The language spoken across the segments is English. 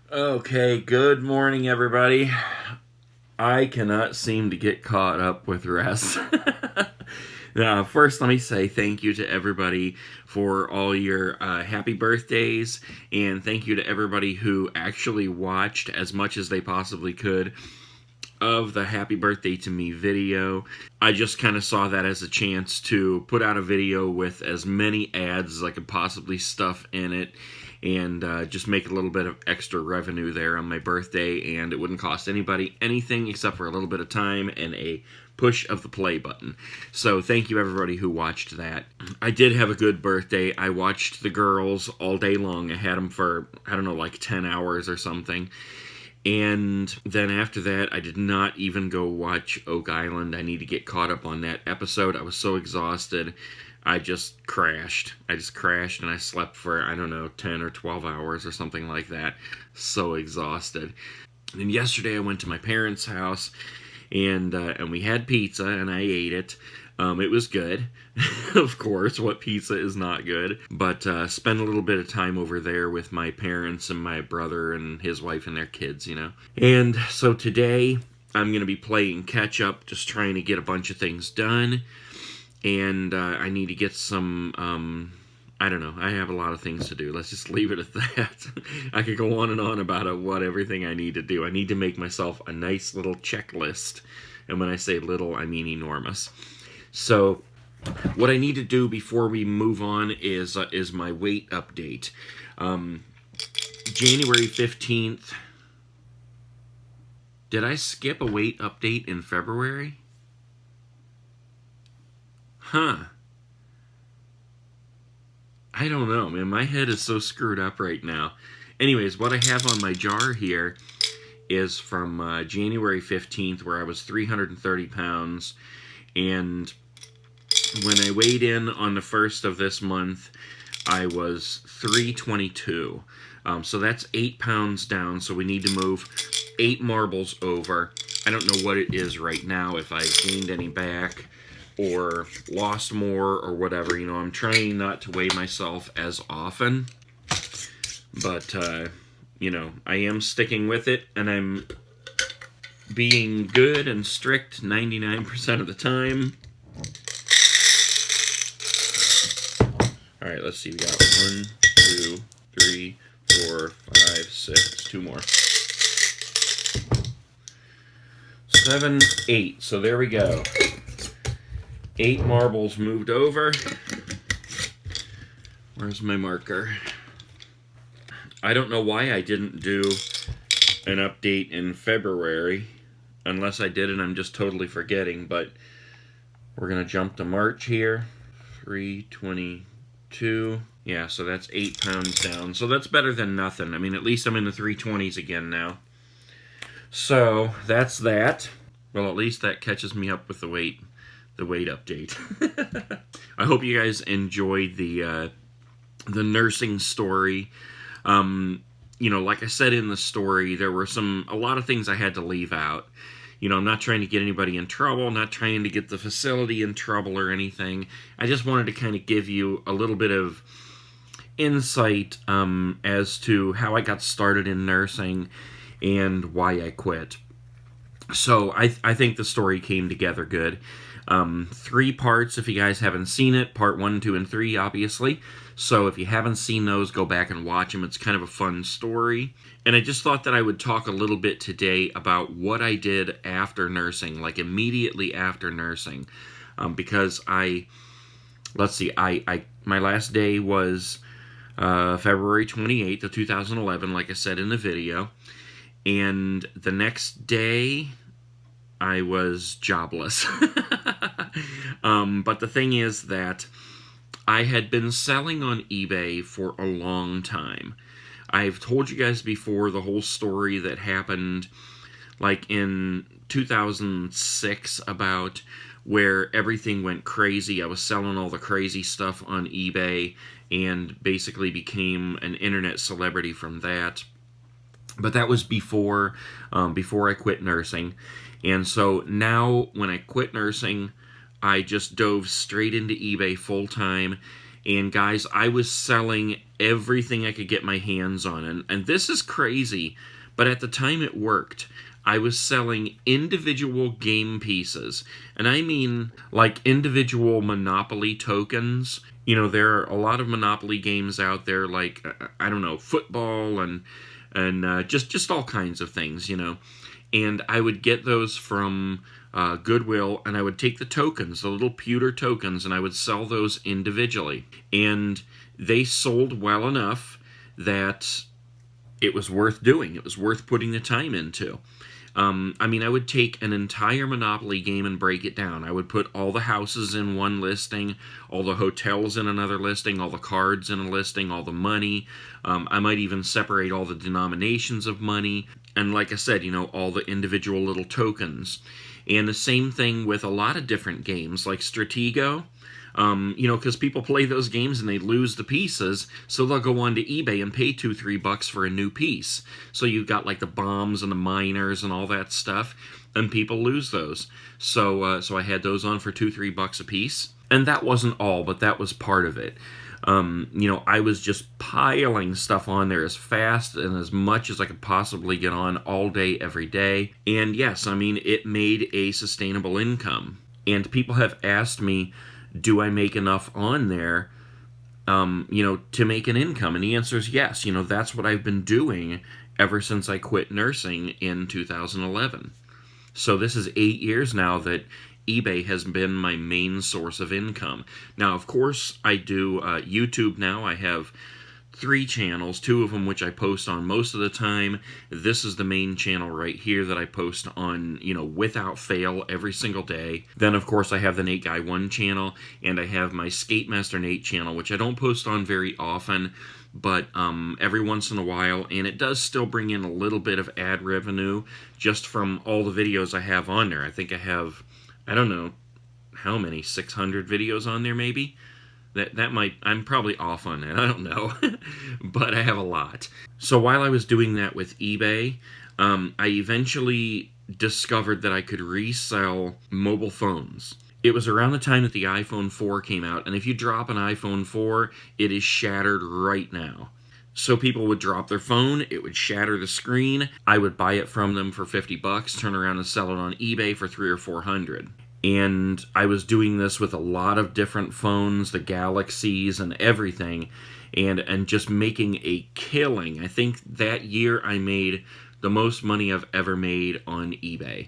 Okay, good morning, everybody. I cannot seem to get caught up with rest. Now, first, let me say thank you to everybody for all your happy birthdays, and thank you to everybody who actually watched as much as they possibly could of the happy birthday to me video. I just kind of saw that as a chance to put out a video with as many ads as I could possibly stuff in it, and just make a little bit of extra revenue there on my birthday, and it wouldn't cost anybody anything except for a little bit of time and a push of the play button. So thank you everybody who watched that. I did have a good birthday. I watched the girls all day long. I had them for, I don't know, like 10 hours or something. And then after that, I did not even go watch Oak Island. I need to get caught up on that episode. I was so exhausted. I just crashed. I just crashed and I slept for, I don't know, 10 or 12 hours or something like that. So exhausted. And yesterday I went to my parents' house and we had pizza and I ate it. It was good. Of course, what pizza is not good? But spent a little bit of time over there with my parents and my brother and his wife and their kids, you know. And so today I'm going to be playing catch up, just trying to get a bunch of things done. And I need to get some, I don't know, I have a lot of things to do. Let's just leave it at that. I could go on and on about what everything I need to do. I need to make myself a nice little checklist. And when I say little, I mean enormous. So what I need to do before we move on is my weight update. January 15th. Did I skip a weight update in February? Huh. I don't know, man. My head is so screwed up right now. Anyways, what I have on my jar here is from January 15th, where I was 330 pounds. And when I weighed in on the 1st of this month, I was 322. So that's 8 pounds down, so we need to move 8 marbles over. I don't know what it is right now, if I've gained any back or lost more or whatever. You know, I'm trying not to weigh myself as often, but, you know, I am sticking with it, and I'm being good and strict 99% of the time. Alright, let's see, we got 1, 2, 3, 4, 5, 6, 2 more. 7, 8, so there we go. 8 marbles moved over. Where's my marker? I don't know why I didn't do an update in February. Unless I did and I'm just totally forgetting. But we're going to jump to March here. 322. Yeah, so that's 8 pounds down. So that's better than nothing. I mean, at least I'm in the 320s again now. So that's that. Well, at least that catches me up with the weight update. I hope you guys enjoyed the nursing story. You know, like I said in the story, there were a lot of things I had to leave out. You know, I'm not trying to get anybody in trouble, not trying to get the facility in trouble or anything. I just wanted to kind of give you a little bit of insight as to how I got started in nursing and why I quit. So I think the story came together good. 3 parts if you guys haven't seen it. Part 1, 2, and 3, obviously. So if you haven't seen those, go back and watch them. It's kind of a fun story. And I just thought that I would talk a little bit today about what I did after nursing, like immediately after nursing. Because my last day was February 28th of 2011, like I said in the video. And the next day, I was jobless. But the thing is that I had been selling on eBay for a long time. I've told you guys before the whole story that happened like in 2006 about, where everything went crazy. I was selling all the crazy stuff on eBay and basically became an internet celebrity from that. But that was before I quit nursing. And so now when I quit nursing, I just dove straight into eBay full time. And guys, I was selling everything I could get my hands on. And this is crazy, but at the time it worked. I was selling individual game pieces. And I mean like individual Monopoly tokens. You know, there are a lot of Monopoly games out there, like, I don't know, football and just all kinds of things, you know. And I would get those from Goodwill, and I would take the tokens, the little pewter tokens, and I would sell those individually. And they sold well enough that it was worth doing. It was worth putting the time into. I mean, I would take an entire Monopoly game and break it down. I would put all the houses in one listing, all the hotels in another listing, all the cards in a listing, all the money. I might even separate all the denominations of money. And like I said, you know, all the individual little tokens. And the same thing with a lot of different games, like Stratego. You know, because people play those games and they lose the pieces, so they'll go on to eBay and pay $2-3 for a new piece. So you've got like the bombs and the miners and all that stuff, and people lose those. So I had those on for $2-3 a piece, and that wasn't all, but that was part of it. You know, I was just piling stuff on there as fast and as much as I could possibly get on all day, every day. And yes, I mean, it made a sustainable income. And people have asked me, do I make enough on there, you know, to make an income? And the answer is yes. You know, that's what I've been doing ever since I quit nursing in 2011. So this is 8 years now that eBay has been my main source of income. Now, of course, I do YouTube now. I have 3 channels, 2 of them which I post on most of the time. This is the main channel right here that I post on, you know, without fail every single day. Then, of course, I have the Nate Guy 1 channel, and I have my Skate Master Nate channel, which I don't post on very often, but every once in a while, and it does still bring in a little bit of ad revenue just from all the videos I have on there. I think I have, I don't know how many, 600 videos on there maybe? That might, I'm probably off on that, I don't know, but I have a lot. So while I was doing that with eBay, I eventually discovered that I could resell mobile phones. It was around the time that the iPhone 4 came out, and if you drop an iPhone 4, it is shattered right now. So people would drop their phone, it would shatter the screen, I would buy it from them for $50, turn around and sell it on eBay for $300 or $400. And I was doing this with a lot of different phones, the Galaxies and everything, and just making a killing. I think that year I made the most money I've ever made on eBay.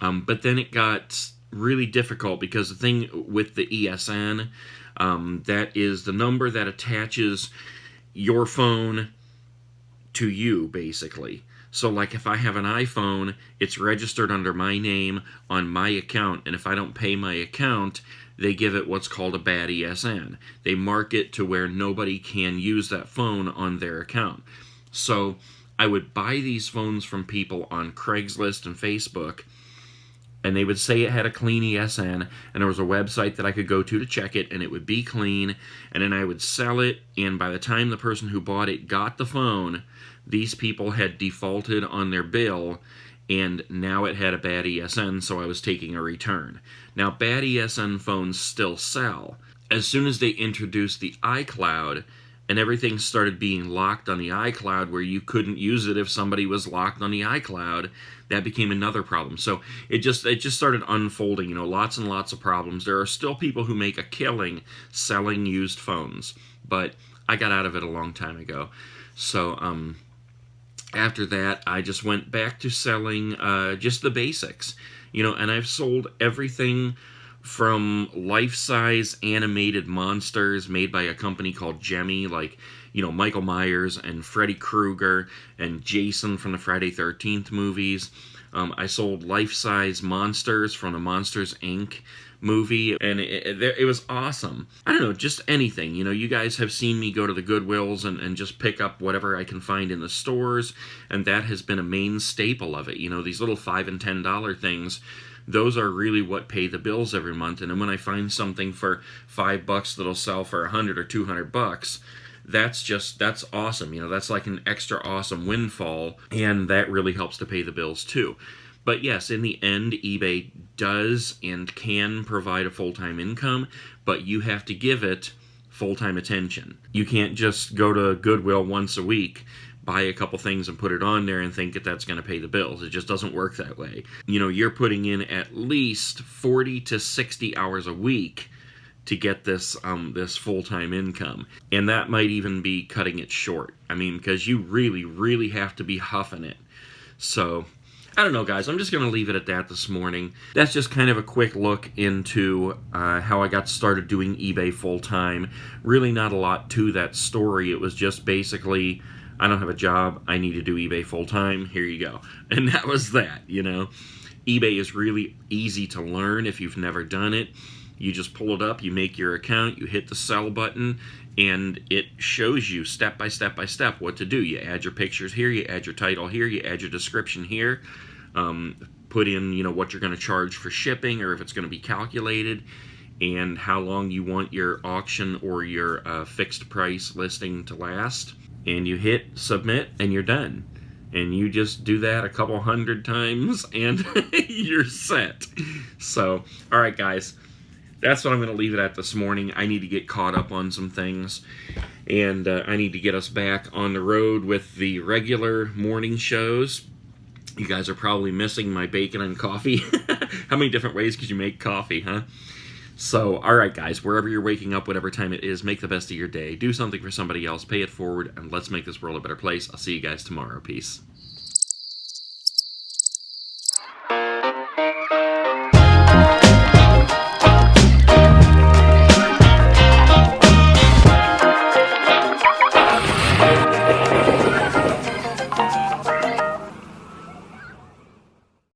But then it got really difficult because the thing with the ESN, that is the number that attaches your phone to you, basically. So, like, if I have an iPhone, it's registered under my name on my account, and if I don't pay my account, they give it what's called a bad ESN. They mark it to where nobody can use that phone on their account. So, I would buy these phones from people on Craigslist and Facebook, and they would say it had a clean ESN, and there was a website that I could go to check it, and it would be clean, and then I would sell it, and by the time the person who bought it got the phone, these people had defaulted on their bill, and now it had a bad ESN, so I was taking a return. Now, bad ESN phones still sell. As soon as they introduced the iCloud, and everything started being locked on the iCloud where you couldn't use it if somebody was locked on the iCloud, that became another problem. So it just started unfolding, you know, lots and lots of problems. There are still people who make a killing selling used phones, but I got out of it a long time ago. So, after that, I just went back to selling just the basics, you know, and I've sold everything from life-size animated monsters made by a company called Gemmy, like, you know, Michael Myers and Freddy Krueger and Jason from the Friday 13th movies. I sold life-size monsters from the Monsters, Inc. movie, and it was awesome. I don't know, just anything. You know, you guys have seen me go to the Goodwills and just pick up whatever I can find in the stores, and that has been a main staple of it. You know, these little $5 and $10 things, those are really what pay the bills every month. And then when I find something for $5 that'll sell for $100 or $200, that's awesome. You know, that's like an extra awesome windfall, and that really helps to pay the bills too. But yes, in the end, eBay does and can provide a full-time income, but you have to give it full-time attention. You can't just go to Goodwill once a week, buy a couple things and put it on there and think that that's going to pay the bills. It just doesn't work that way. You know, you're putting in at least 40 to 60 hours a week to get this full-time income. And that might even be cutting it short. I mean, because you really, really have to be huffing it. So, I don't know, guys. I'm just going to leave it at that this morning. That's just kind of a quick look into how I got started doing eBay full-time. Really not a lot to that story. It was just basically, I don't have a job. I need to do eBay full-time. Here you go. And that was that, you know. eBay is really easy to learn if you've never done it. You just pull it up, you make your account, you hit the sell button, and it shows you step by step by step what to do. You add your pictures here, you add your title here, you add your description here, put in, you know, what you're going to charge for shipping, or if it's going to be calculated, and how long you want your auction or your fixed price listing to last. And you hit submit, and you're done. And you just do that a couple hundred times, and you're set. So, all right, guys. That's what I'm going to leave it at this morning. I need to get caught up on some things, and I need to get us back on the road with the regular morning shows. You guys are probably missing my bacon and coffee. How many different ways could you make coffee, huh? So, all right, guys, wherever you're waking up, whatever time it is, make the best of your day. Do something for somebody else, pay it forward, and let's make this world a better place. I'll see you guys tomorrow. Peace.